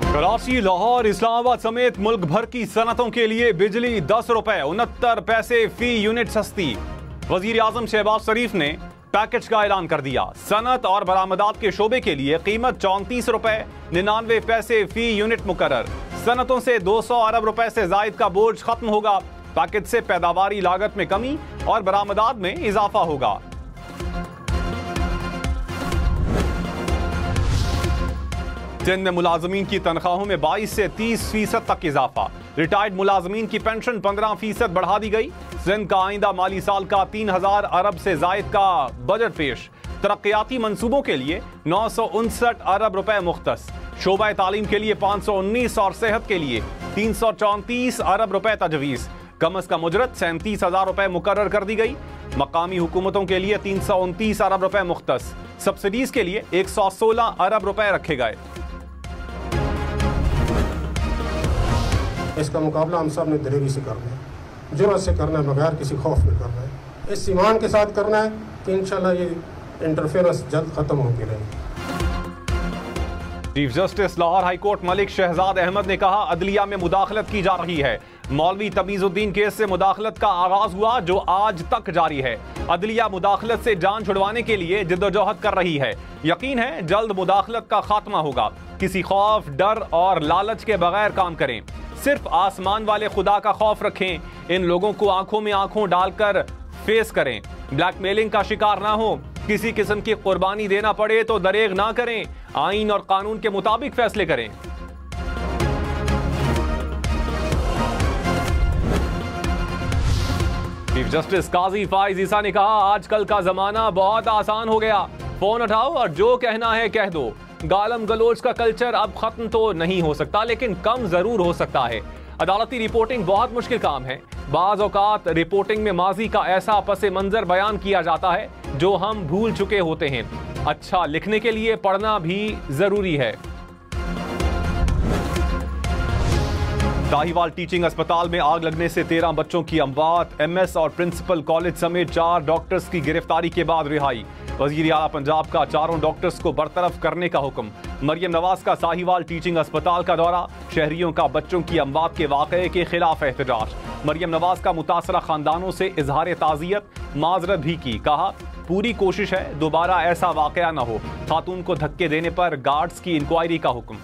कराची, लाहौर, इस्लामाबाद समेत मुल्क भर की सनतों के लिए बिजली 10 रुपए 69 पैसे फी यूनिट सस्ती। वजीर आजम शहबाज शरीफ ने पैकेज का ऐलान कर दिया। सनत और बरामदात के शोबे के लिए कीमत 34 रुपए 99 पैसे फी यूनिट मुकर्रर। सनतों से 200 अरब रुपए से जायद का बोझ खत्म होगा। पैकेज से पैदावारी लागत में कमी और बरामदात में इजाफा होगा। सिंध में मुलाजमीन की तनख्वाहों में 22 से 30% तक इजाफा। रिटायर्ड मुलाजमीन की पेंशन 15% बढ़ा दी गई। सिंध का आइंदा माली साल का 3000 अरब से जायद का बजट पेश। तरक्याती मंसूबों के लिए 959 अरब रुपए मुख्तस। शोबा तालीम के लिए 519 और सेहत के लिए 334 अरब रुपए तजवीज़। कम अज कम उजरत 37,000 रुपए मुकर्रर कर दी गई। मकामी हुकूमतों के लिए 329 अरब रुपए मुख्तस। सब्सिडीज के लिए 116 अरब रुपए रखे गए। इसका मुकाबला हम सब ने दलेरी से करना है, जुर्रत से करना है, बगैर किसी खौफ में करना है। इस ईमान के साथ करना है कि इंशाल्लाह ये इंटरफेरेंस जल्द खत्म होती रहेगी। Chief justice Lahore high court Malik Shahzad Ahmed ने कहा, अदलिया में मुदाखलत की जा रही है। मौलवी तमीजुद्दीन केस से मुदाखलत का आगाज हुआ जो आज तक जारी है। अदलिया मुदाखलत से जान छुड़वाने के लिए जिद्दोजहद कर रही है। यकीन है जल्द मुदाखलत का खात्मा होगा। किसी खौफ, डर और लालच के बगैर काम करें। सिर्फ आसमान वाले खुदा का खौफ रखें। इन लोगों को आंखों में आंखों डालकर फेस करें। ब्लैकमेलिंग का शिकार ना हो। किसी किस्म की कुर्बानी देना पड़े तो दरेग ना करें। आईन और कानून के मुताबिक फैसले करें। चीफ जस्टिस काजी फाइज ईसा ने कहा, आजकल का जमाना बहुत आसान हो गया। फोन उठाओ और जो कहना है कह दो। गालम गलोच का कल्चर अब खत्म तो नहीं हो सकता, लेकिन कम जरूर हो सकता है। अदालती रिपोर्टिंग बहुत मुश्किल काम है। बाज औकात रिपोर्टिंग में माजी का ऐसा पसे मंजर बयान किया जाता है जो हम भूल चुके होते हैं। अच्छा लिखने के लिए पढ़ना भी जरूरी है। साहिवाल टीचिंग अस्पताल में आग लगने से 13 बच्चों की अमवात। एमएस और प्रिंसिपल कॉलेज समेत 4 डॉक्टर्स की गिरफ्तारी के बाद रिहाई। वजीर आला पंजाब का 4 डॉक्टर्स को बरतरफ करने का हुक्म। मरियम नवाज का साहिवाल टीचिंग अस्पताल का दौरा। शहरियों का बच्चों की अमवात के वाक़े के खिलाफ एहतजाज। मरियम नवाज का मुतासरा खानदानों से इजहार ताज़ियत, माजरत भी की। कहा, पूरी कोशिश है दोबारा ऐसा वाक़या न हो। खातून को धक्के देने पर गार्ड्स की इंक्वायरी का हुक्म।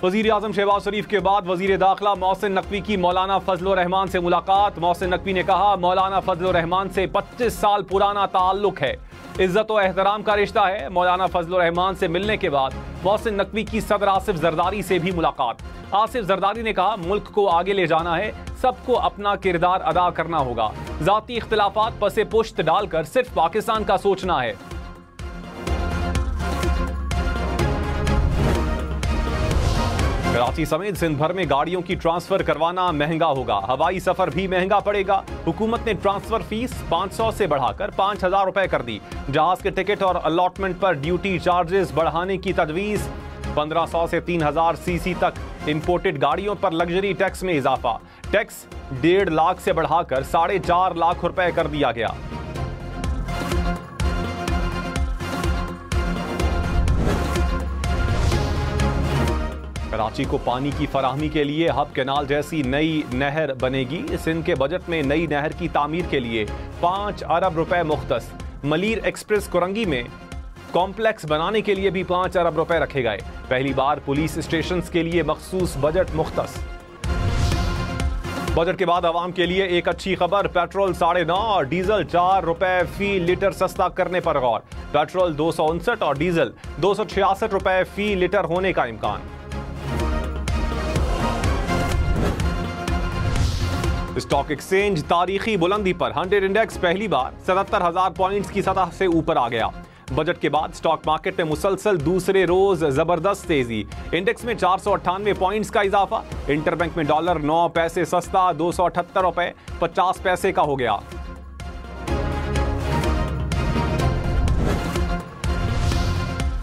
वजीर आजम शहबाज शरीफ के बाद वजीर दाखिला मोहसिन नकवी की मौलाना फजल रहमान से मुलाकात। मोहसिन नकवी ने कहा, मौलाना फजल रहमान से 25 साल पुराना ताल्लुक है। इज्जत और एहतराम का रिश्ता है। मौलाना फजल रहमान से मिलने के बाद मोहसिन नकवी की सदर आसिफ जरदारी से भी मुलाकात। आसिफ जरदारी ने कहा, मुल्क को आगे ले जाना है, सबको अपना किरदार अदा करना होगा। जाती इख्तिलाफात पसे पुश्त डालकर सिर्फ पाकिस्तान का सोचना है। कराची समेत सिंध भर में गाड़ियों की ट्रांसफर करवाना महंगा होगा। हवाई सफर भी महंगा पड़ेगा। हुकूमत ने ट्रांसफर फीस 500 से बढ़ाकर 5000 रुपए कर दी। जहाज के टिकट और अलॉटमेंट पर ड्यूटी चार्जेस बढ़ाने की तजवीज। 1500 से 3000 सीसी तक इंपोर्टेड गाड़ियों पर लग्जरी टैक्स में इजाफा। टैक्स 1.5 लाख से बढ़ाकर 4.5 लाख रुपए कर दिया गया। कराची को पानी की फराहमी के लिए हब कैनाल जैसी नई नहर बनेगी। सिंध के बजट में नई नहर की तामीर के लिए 5 अरब रुपए मुख्तस। मलीर एक्सप्रेस कुरंगी में कॉम्प्लेक्स बनाने के लिए भी 5 अरब रुपए रखे गए। पहली बार पुलिस स्टेशन के लिए मखसूस बजट मुख्तस। बजट के बाद आवाम के लिए एक अच्छी खबर, पेट्रोल 9.5 और डीजल 4 रुपए फी लीटर सस्ता करने पर गौर। पेट्रोल 259 और डीजल 266 रुपए फी लीटर होने का इम्कान। स्टॉक एक्सचेंज तारीखी बुलंदी पर। 100 इंडेक्स पहली बार 77,000 पॉइंट्स की सतह से ऊपर आ गया। बजट के बाद स्टॉक मार्केट में मुसलसल दूसरे रोज जबरदस्त तेजी। इंडेक्स में 498 पॉइंट्स का इजाफा। इंटरबैंक में डॉलर 9 पैसे सस्ता 278 रुपए 50 पैसे का हो गया।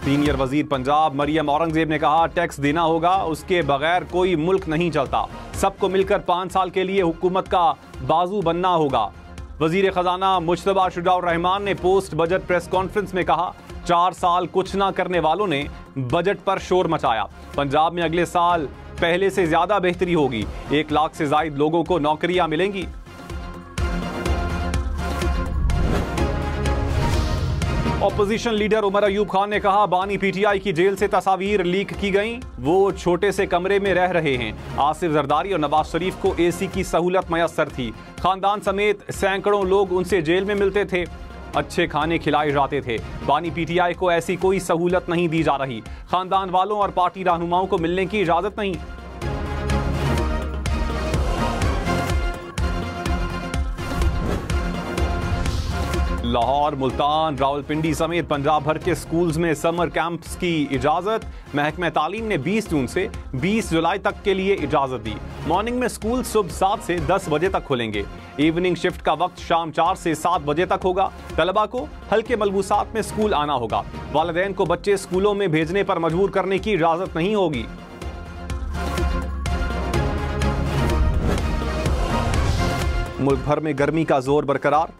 सीनियर वजीर पंजाब मरियम औरंगजेब ने कहा, टैक्स देना होगा, उसके बगैर कोई मुल्क नहीं चलता। सबको मिलकर 5 साल के लिए हुकूमत का बाजू बनना होगा। वजीर खजाना मुश्तबा शुजाउर रहमान ने पोस्ट बजट प्रेस कॉन्फ्रेंस में कहा, 4 साल कुछ ना करने वालों ने बजट पर शोर मचाया। पंजाब में अगले साल पहले से ज्यादा बेहतरी होगी, 1 लाख से ज्यादा लोगों को नौकरियां मिलेंगी। ऑपोजिशन लीडर उमर अयूब खान ने कहा, बानी पीटीआई की जेल से तस्वीर लीक की गई, वो छोटे से कमरे में रह रहे हैं। आसिफ जरदारी और नवाज शरीफ को एसी की सहूलत मयसर थी। खानदान समेत सैकड़ों लोग उनसे जेल में मिलते थे, अच्छे खाने खिलाए जाते थे। बानी पीटीआई को ऐसी कोई सहूलत नहीं दी जा रही। खानदान वालों और पार्टी रहनुमाओं को मिलने की इजाजत नहीं। लाहौर, मुल्तान, रावलपिंडी समेत पंजाब भर के स्कूल्स में समर कैंप्स की इजाजत। महकमा तालीम ने 20 जून से 20 जुलाई तक के लिए इजाजत दी। मॉर्निंग में स्कूल सुबह 7 से 10 बजे तक खुलेंगे। इवनिंग शिफ्ट का वक्त शाम 4 से 7 बजे तक होगा। तलबा को हल्के मलबूसात में स्कूल आना होगा। वालिदैन को बच्चे स्कूलों में भेजने पर मजबूर करने की इजाजत नहीं होगी। मुल्क भर में गर्मी का जोर बरकरार।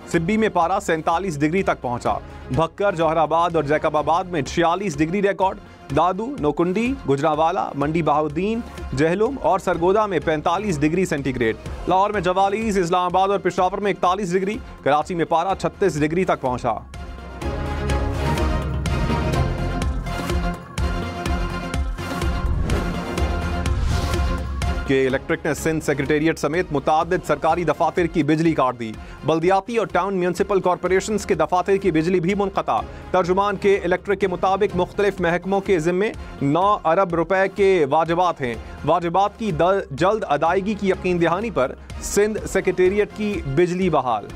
सिब्बी में पारा 47 डिग्री तक पहुंचा। भक्कर, जौहराबाद और जैकबाबाद में 46 डिग्री रिकॉर्ड। दादू, नोकुंडी, गुजरावाला, मंडी बहाउद्दीन, जहलुम और सरगोदा में 45 डिग्री सेंटीग्रेड। लाहौर में 44, इस्लामाबाद और पेशावर में 41 डिग्री। कराची में पारा 36 डिग्री तक पहुंचा। के इलेक्ट्रिक ने सिंध सेक्रेटेरिएट समेत मुतादिद सरकारी दफातर की बिजली काट दी। बल्दियाती और टाउन म्यूनसिपल कॉरपोरेशंस के दफातर की बिजली भी मुनक़ता। तर्जुमान के इलेक्ट्रिक के मुताबिक मुख्तलिफ महकमों के जिम्मे 9 अरब रुपए के वाजिबात हैं। वाजिबात की जल्द अदायगी की यकीन दहानी पर सिंध सेक्रेटेरिएट की बिजली बहाल।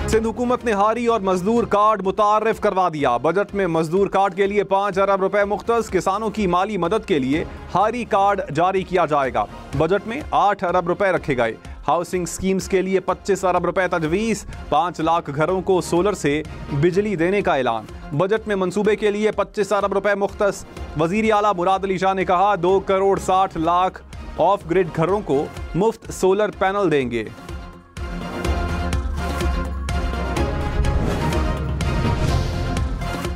सिंध हुकूमत ने हारी और मजदूर कार्ड मुतारिफ करवा दिया। बजट में मजदूर कार्ड के लिए 5 अरब रुपए मुख्तस। किसानों की माली मदद के लिए हारी कार्ड जारी किया जाएगा। बजट में 8 अरब रुपए रखे गए। हाउसिंग स्कीम्स के लिए 25 अरब रुपए तजवीज़। 5 लाख घरों को सोलर से बिजली देने का ऐलान। बजट में मंसूबे के लिए 25 अरब रुपए मुख्तस। वजीर आला मुराद अली शाह ने कहा, 2 करोड़ 60 लाख ऑफ ग्रिड घरों को मुफ्त सोलर पैनल देंगे।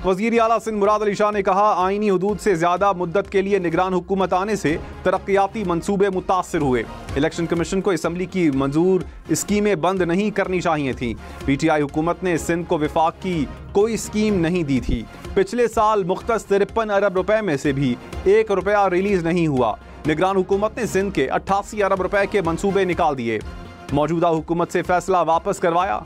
वज़ीर आला सिंध मुराद अली शाह ने कहा, आईनी हुदूद से ज्यादा मुद्दत के लिए निगरान हुकूमत आने से तरक्याती मंसूबे मुतासिर हुए। इलेक्शन कमीशन को असम्बली की मंजूर स्कीमें बंद नहीं करनी चाहिए थी। पीटीआई हुकूमत ने सिंध को विफाक की कोई स्कीम नहीं दी थी। पिछले साल मुख्तस 53 अरब रुपए में से भी 1 रुपया रिलीज नहीं हुआ। निगरान हुकूमत ने सिंध के 88 अरब रुपए के मंसूबे निकाल दिए। मौजूदा हुकूमत से फैसला वापस करवाया।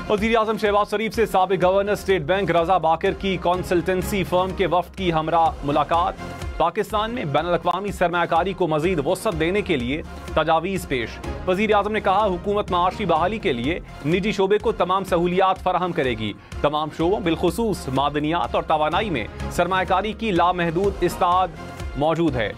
वज़ीर आज़म शहबाज शरीफ से साबिक गवर्नर स्टेट बैंक रजा बाकर की कंसल्टेंसी फर्म के वफ्द की हमरा मुलाकात। पाकिस्तान में बैनुल-अक़वामी सरमायाकारी को मजीद वसअत देने के लिए तजावीज़ पेश। वज़ीर आज़म ने कहा, हुकूमत माशी बहाली के लिए निजी शोबे को तमाम सहूलियात फराहम करेगी। तमाम शोबों बिलखुसूस मादनियात और तवानाई में सरमायाकारी की लामहदूद इस्ताद मौजूद है।